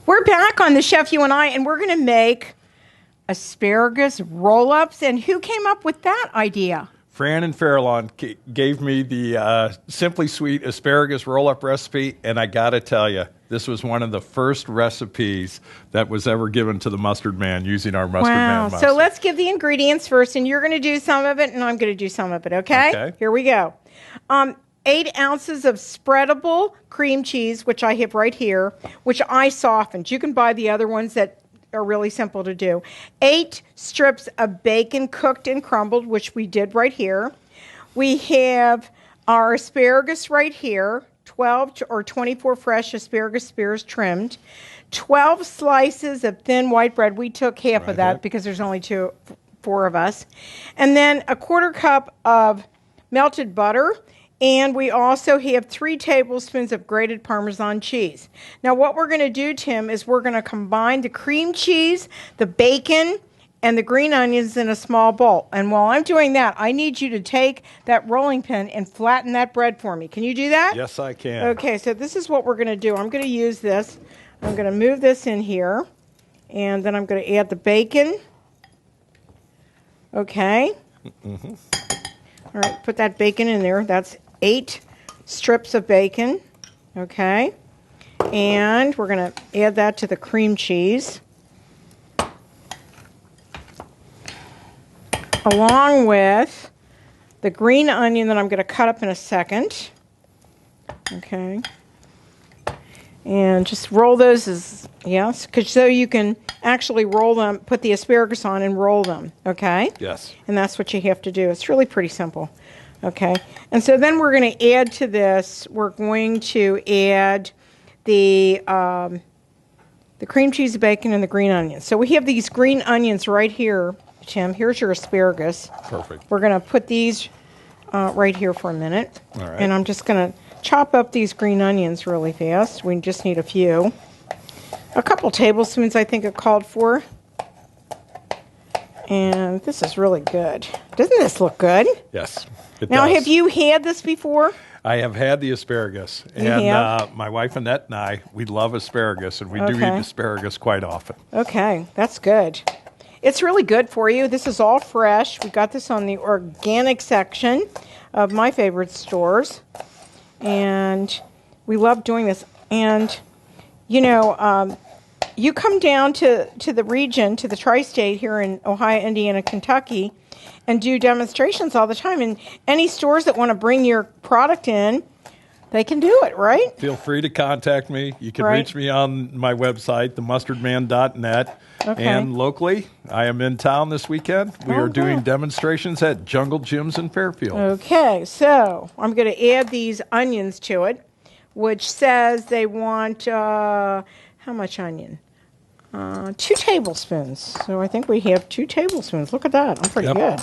We're back on the Chef You and I, and we're going to make asparagus roll-ups. And who came up with that idea? Fran and Farallon gave me the Simply Sweet asparagus roll-up recipe, and I got to tell you, this was one of the first recipes that was ever given to the Mustard Man using our Mustard Man mustard. So let's give the ingredients first, and you're going to do some of it, and I'm going to do some of it, okay? Okay. Here we go. 8 ounces of spreadable cream cheese, which I have right here, which I softened. You can buy the other ones that are really simple to do. 8 strips of bacon cooked and crumbled, which we did right here. We have our asparagus right here, 12 or 24 fresh asparagus spears trimmed. 12 slices of thin white bread. We took half of that because there's only 4 of us. And then a 1/4 cup of melted butter. And we also have 3 tablespoons of grated Parmesan cheese. Now what we're going to do, Tim, is we're going to combine the cream cheese, the bacon, and the green onions in a small bowl. And while I'm doing that, I need you to take that rolling pin and flatten that bread for me. Can you do that? Yes, I can. Okay, so this is what we're going to do. I'm going to use this. I'm going to move this in here. And then I'm going to add the bacon. Okay. Mm-hmm. All right, put that bacon in there. That's 8 strips of bacon, okay? And we're going to add that to the cream cheese, along with the green onion that I'm going to cut up in a second, okay? And just roll those as, yes, so you can actually roll them, put the asparagus on and roll them, okay? Yes. And that's what you have to do. It's really pretty simple. Okay, and so then we're going to add to this, we're going to add the cream cheese, the bacon, and the green onions. So we have these green onions right here, Tim. Here's your asparagus. Perfect. We're going to put these right here for a minute. All right. And I'm just going to chop up these green onions really fast. We just need a few. A couple tablespoons, I think, are called for. And this is really good. Doesn't this look good? Yes, it Now, does. have you had this before? I have had the asparagus. You and have? My wife Annette and I, we love asparagus, and we do eat asparagus quite often. Okay, that's good. It's really good for you. This is all fresh. We got this on the organic section of my favorite stores. And we love doing this. And, you know, you come down to the region, to the tri-state here in Ohio, Indiana, Kentucky, and do demonstrations all the time. And any stores that want to bring your product in, they can do it, right? Feel free to contact me. You can reach me on my website, themustardman.net. Okay. And locally, I am in town this weekend. We are doing demonstrations at Jungle Gyms in Fairfield. Okay, so I'm going to add these onions to it, which says they want, how much onion? 2 tablespoons. So I think we have 2 tablespoons. Look at that. I'm pretty good.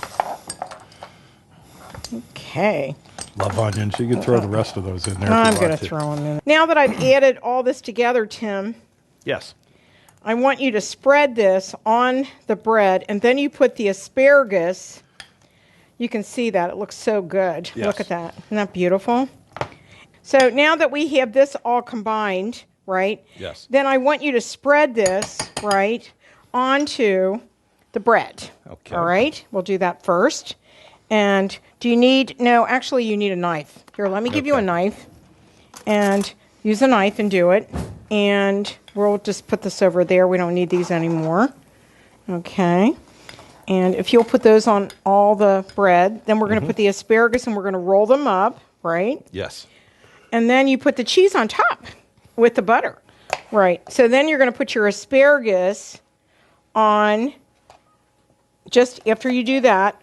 Okay. Love onions. You can throw the rest of those in there. I'm going to throw them in. Now that I've added all this together, Tim. Yes. I want you to spread this on the bread, and then you put the asparagus. You can see that. It looks so good. Yes. Look at that. Isn't that beautiful? So now that we have this all combined, right? Yes. Then I want you to spread this, right, onto the bread. Okay. All right? We'll do that first. And do you need, no, actually you need a knife. Here, let me give you a knife. And use a knife and do it. And we'll just put this over there. We don't need these anymore. Okay. And if you'll put those on all the bread, then we're going to put the asparagus and we're going to roll them up, right? Yes. And then you put the cheese on top with the butter. Right. So then you're going to put your asparagus on just after you do that.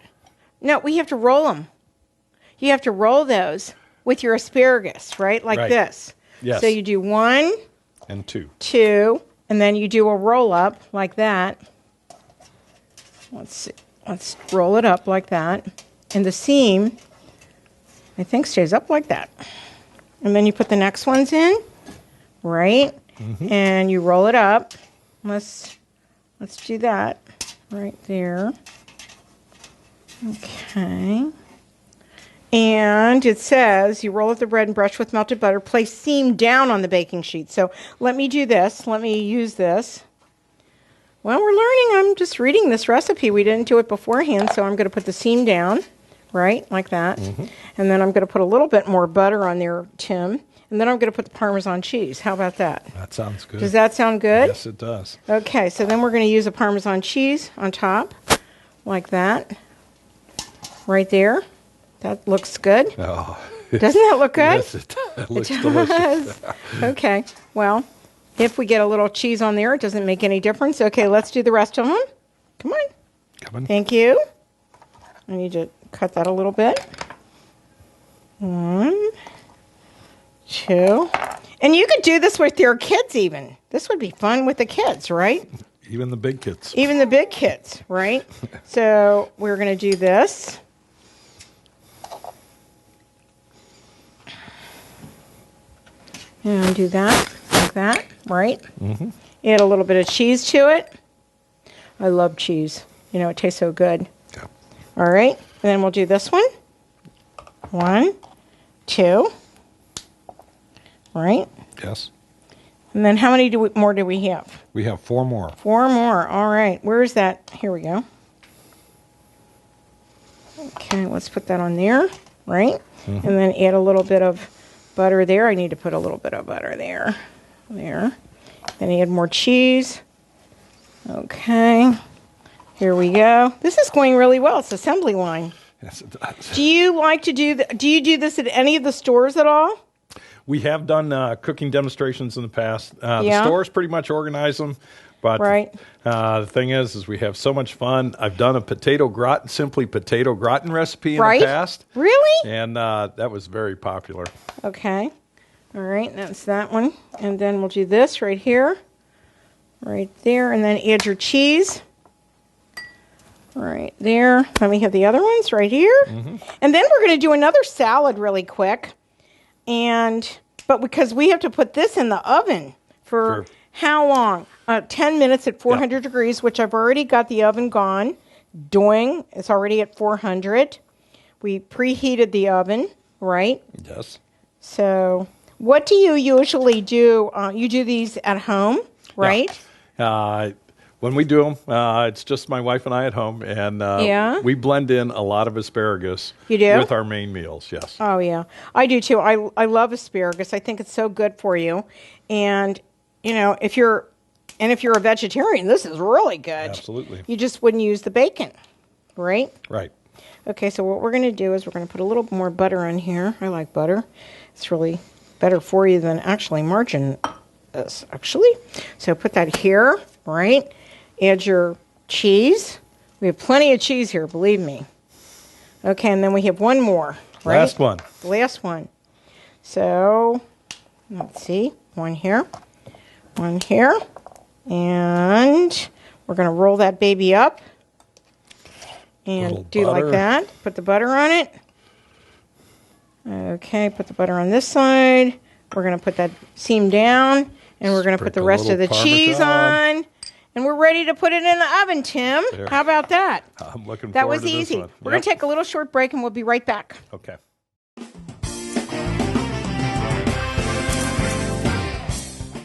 No, we have to roll them. You have to roll those with your asparagus, right? Like this. Yes. So you do 1 and 2. 2, and then you do a roll up like that. Let's see. Let's roll it up like that. And the seam, I think, stays up like that. And then you put the next ones in, right? And you roll it up. Let's do that right there. Okay. And it says you roll up the bread and brush with melted butter. Place seam down on the baking sheet. So let me do this. Let me use this. Well, we're learning. I'm just reading this recipe. We didn't do it beforehand, so I'm going to put the seam down, right, like that. Mm-hmm. And then I'm going to put a little bit more butter on there, Tim. And then I'm going to put the Parmesan cheese. How about that? That sounds good. Does that sound good? Yes, it does. Okay, so then we're going to use a Parmesan cheese on top, like that, right there. That looks good. Oh. Doesn't that look good? Yes, it looks delicious. Okay, well, if we get a little cheese on there, it doesn't make any difference. Okay, let's do the rest of them. Come on. Come on. Thank you. I need to cut that a little bit. 1, 2. And you could do this with your kids even. This would be fun with the kids, right? Even the big kids. Even the big kids, right? So we're going to do this. And do that, like that, right? Mm-hmm. Add a little bit of cheese to it. I love cheese. You know, it tastes so good. Yeah. All right. And then we'll do this one. 1, 2. Right? Yes. And then how many more do we have? We have 4 more. 4 more. All right. Where's that? Here we go. Okay, let's put that on there, right? Mm-hmm. And then add a little bit of butter there. I need to put a little bit of butter there. There. Then add more cheese. Okay. Here we go. This is going really well. It's assembly line. Yes, it does. Do you like to do you do this at any of the stores at all? We have done cooking demonstrations in the past. Yeah. The stores pretty much organize them. But Right. The thing is we have so much fun. I've done a simply potato gratin recipe in Right? the past. Really? And that was very popular. Okay. All right, that's that one. And then we'll do this right here. Right there. And then add your cheese. Right there. Then we have the other ones right here. Mm-hmm. And then we're going to do another salad really quick. But because we have to put this in the oven for how long? 10 minutes at 400 degrees, which I've already got the oven doing. It's already at 400. We preheated the oven, right? Yes. So what do you usually do? You do these at home, right? Yeah. When we do them, it's just my wife and I at home, and we blend in a lot of asparagus. You do? With our main meals, yes. Oh, yeah. I do, too. I love asparagus. I think it's so good for you. And, you know, if you're a vegetarian, this is really good. Absolutely. You just wouldn't use the bacon, right? Right. Okay, so what we're going to do is we're going to put a little more butter on here. I like butter. It's really better for you than actually margarine is, actually. So put that here, right? Add your cheese. We have plenty of cheese here, believe me. Okay, and then we have one more, right? Last one. The last one. So, let's see. One here. And we're going to roll that baby up. And do like that. Put the butter on it. Okay, put the butter on this side. We're going to put that seam down. And we're going to put the rest of the cheese on. And we're ready to put it in the oven, Tim. How about that? I'm looking that forward was to this easy. one. We're going to take a little short break and we'll be right back. Okay.